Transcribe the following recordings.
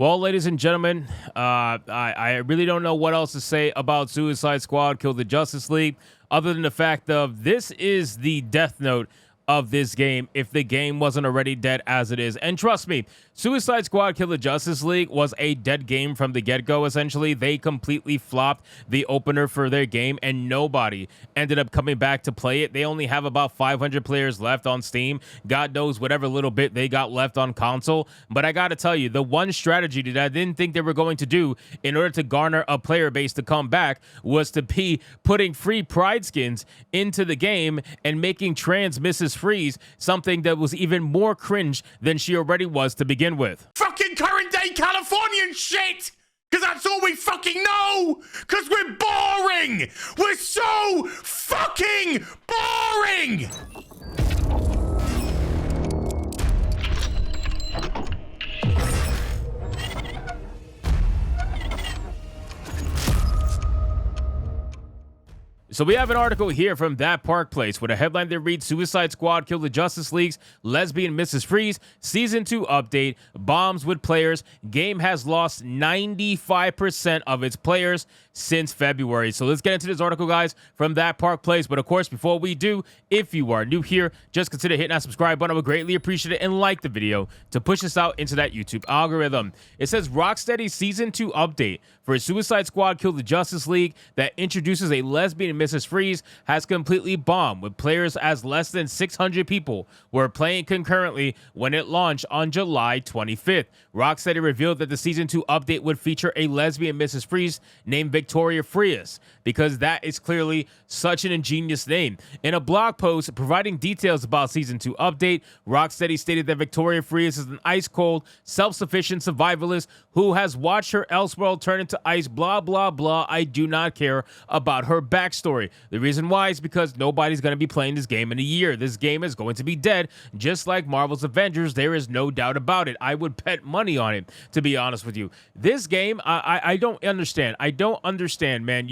Well, ladies and gentlemen, I really don't know what else to say about Suicide Squad Kill the Justice League other than the fact of this is the death note of this game if the game wasn't already dead as it is. And trust me, Suicide Squad Kill the Justice League was a dead game from the get-go, essentially. They completely flopped the opener for their game, and nobody ended up coming back to play it. They only have about 500 players left on Steam. God knows whatever little bit they got left on console. But I gotta tell you, the one strategy that I didn't think they were going to do in order to garner a player base to come back was to be putting free Pride skins into the game and making trans Mrs. Freeze something that was even more cringe than she already was to begin with. Fucking current day Californian shit! Because that's all we fucking know! Because we're boring! We're so fucking boring! So we have an article here from That Park Place with a headline that reads, Suicide Squad Kill the Justice League's lesbian Mrs. Freeze, Season 2 update, bombs with players. Game has lost 95% of its players since February. So let's get into this article, guys, from That Park Place. But of course, before we do, if you are new here, just consider hitting that subscribe button. I would greatly appreciate it, and like the video to push us out into that YouTube algorithm. It says Rocksteady Season 2 update for Suicide Squad Kill the Justice League that introduces a lesbian Mrs. Freeze has completely bombed, with players as less than 600 people were playing concurrently when it launched on July 25th. Rocksteady revealed that the Season 2 update would feature a lesbian Mrs. Freeze named Victoria Frias, because that is clearly such an ingenious name. In a blog post providing details about Season 2 update, Rocksteady stated that Victoria Frias is an ice-cold, self-sufficient survivalist who has watched her Elseworld turn into ice, blah, blah, blah. I do not care about her backstory. The reason why is because nobody's going to be playing this game in a year. This game is going to be dead, just like Marvel's Avengers. There is no doubt about it. I would bet money on it, to be honest with you. This game, I don't understand. I don't understand, man.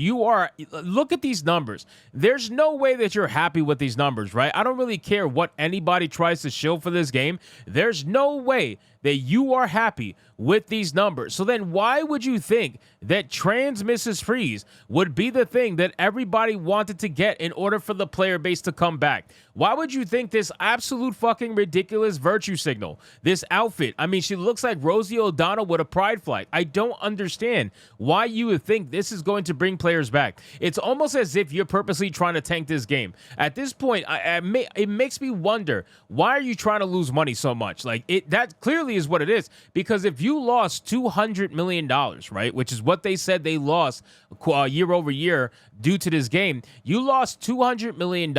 Look at these numbers. There's no way that you're happy with these numbers, right? I don't really care what anybody tries to show for this game. There's no way that you are happy with these numbers. So then why would you think that trans Mrs. Freeze would be the thing that everybody wanted to get in order for the player base to come back? Why would you think this absolute fucking ridiculous virtue signal, this outfit? I mean, she looks like Rosie O'Donnell with a pride flag. I don't understand why you would think this is going to bring players back. It's almost as if you're purposely trying to tank this game. At this point, it makes me wonder, why are you trying to lose money so much? Like, that clearly is what it is, because if you lost $200 million, right, which is what they said they lost year over year due to this game, you lost $200 million.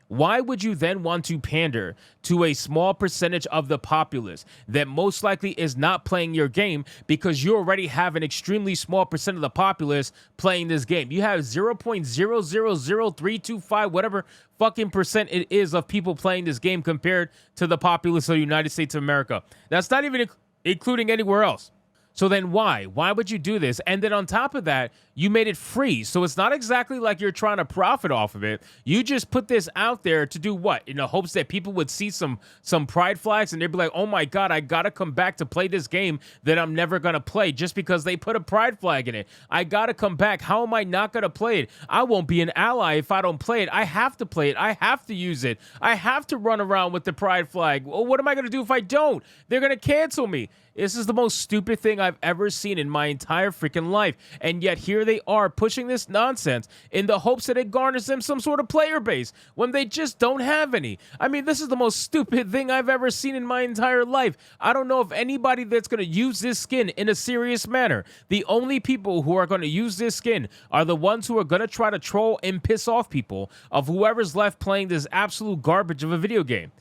Why would you then want to pander to a small percentage of the populace that most likely is not playing your game, because you already have an extremely small percent of the populace playing this game? You have 0.000325, whatever fucking percent it is, of people playing this game compared to the populace of the United States of America. That's not even including anywhere else. So then why? Why would you do this? And then on top of that, you made it free. So it's not exactly like you're trying to profit off of it. You just put this out there to do what? In the hopes that people would see some pride flags and they'd be like, oh my God, I gotta come back to play this game that I'm never gonna play just because they put a pride flag in it. I gotta come back. How am I not gonna play it? I won't be an ally if I don't play it. I have to play it. I have to use it. I have to run around with the pride flag. Well, what am I gonna do if I don't? They're gonna cancel me. This is the most stupid thing I've ever seen in my entire freaking life. And yet here they are pushing this nonsense in the hopes that it garners them some sort of player base when they just don't have any. I mean, this is the most stupid thing I've ever seen in my entire life. I don't know of anybody that's going to use this skin in a serious manner. The only people who are going to use this skin are the ones who are going to try to troll and piss off people of whoever's left playing this absolute garbage of a video game.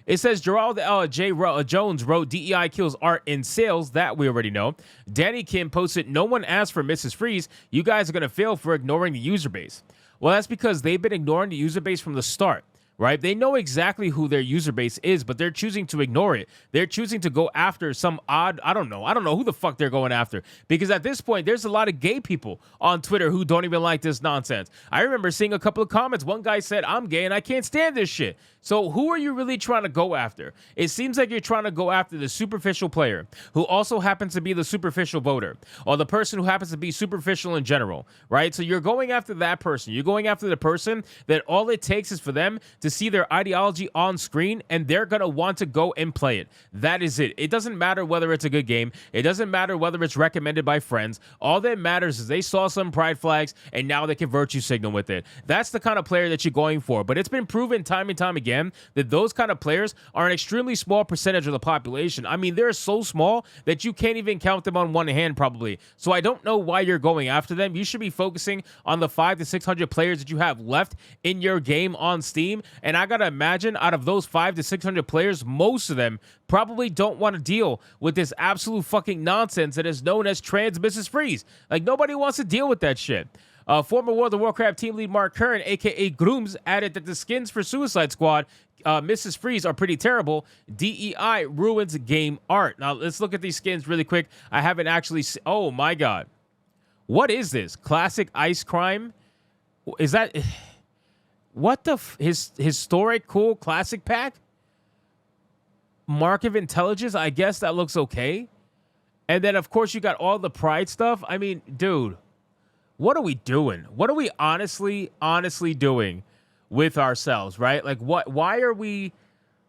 It says Gerald J. Jones wrote DEI kills art in sales. That we already know. Danny Kim posted, no one asked for Mrs. Freeze. You guys are going to fail for ignoring the user base. Well, that's because they've been ignoring the user base from the start. right? They know exactly who their user base is, but they're choosing to ignore it. They're choosing to go after some odd, I don't know who the fuck they're going after. Because at this point, there's a lot of gay people on Twitter who don't even like this nonsense. I remember seeing a couple of comments. One guy said, I'm gay and I can't stand this shit. So who are you really trying to go after? It seems like you're trying to go after the superficial player who also happens to be the superficial voter, or the person who happens to be superficial in general, right? So you're going after that person. You're going after the person that all it takes is for them to see their ideology on screen and they're going to want to go and play it. That is it. It doesn't matter whether it's a good game. It doesn't matter whether it's recommended by friends. All that matters is they saw some pride flags and now they can virtue signal with it. That's the kind of player that you're going for. But it's been proven time and time again that those kind of players are an extremely small percentage of the population. I mean, they're so small that you can't even count them on one hand probably. So I don't know why you're going after them. You should be focusing on the 500 to 600 players that you have left in your game on Steam. And I gotta imagine out of those 500 to 600 players, most of them probably don't want to deal with this absolute fucking nonsense that is known as trans Mrs. Freeze. Like, nobody wants to deal with that shit. Former World of Warcraft team lead Mark Kern, a.k.a. Grooms, added that the skins for Suicide Squad, Mrs. Freeze, are pretty terrible. DEI ruins game art. Now, let's look at these skins really quick. I haven't actually oh, my God. What is this? Classic Ice Crime? Is that... What the... historic cool classic pack? Mark of Intelligence? I guess that looks okay. And then, of course, you got all the Pride stuff. I mean, dude... What are we doing? What are we honestly doing with ourselves, right? Like, why are we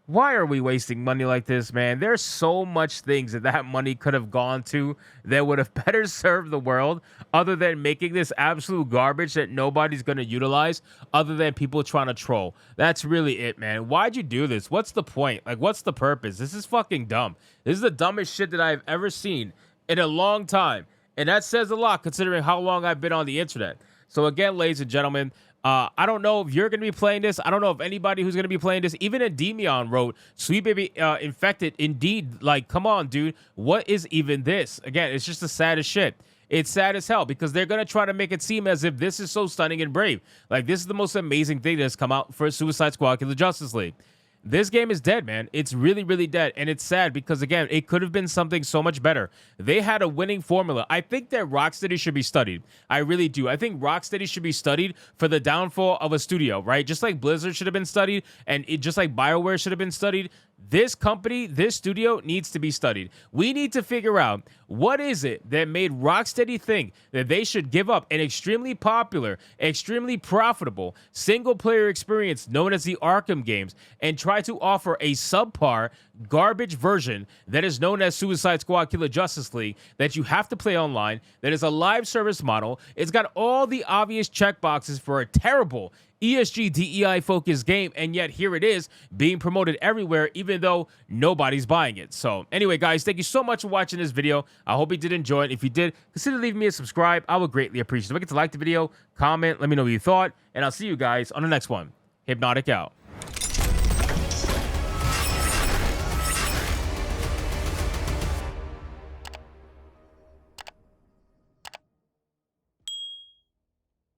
wasting money like this, man? There's so much things that money could have gone to that would have better served the world other than making this absolute garbage that nobody's going to utilize other than people trying to troll. That's really it, man. Why'd you do this? What's the point? Like, what's the purpose? This is fucking dumb. This is the dumbest shit that I've ever seen in a long time. And that says a lot considering how long I've been on the internet. So again, ladies and gentlemen, I don't know if you're going to be playing this. I don't know if anybody who's going to be playing this. Even Endymion wrote, Sweet Baby Infected, indeed. Like, come on, dude. What is even this? Again, it's just the saddest shit. It's sad as hell because they're going to try to make it seem as if this is so stunning and brave. Like, this is the most amazing thing that's come out for Suicide Squad Kill the Justice League. This game is dead, man. It's really, really dead. And it's sad because, again, it could have been something so much better. They had a winning formula. I think that Rocksteady should be studied. I really do. I think Rocksteady should be studied for the downfall of a studio, right? Just like Blizzard should have been studied and just like BioWare should have been studied. This company, this studio needs to be studied. We need to figure out what is it that made Rocksteady think that they should give up an extremely popular, extremely profitable single-player experience known as the Arkham games and try to offer a subpar garbage version that is known as Suicide Squad Kill the Justice League that you have to play online, that is a live service model. It's got all the obvious checkboxes for a terrible ESG DEI focused game, and yet here it is being promoted everywhere even though nobody's buying it. So anyway, guys, thank you so much for watching this video. I hope you did enjoy it. If you did, consider leaving me a subscribe. I would greatly appreciate it. Don't forget to like the video, comment, let me know what you thought, and I'll see you guys on the next one. Hypnotic out.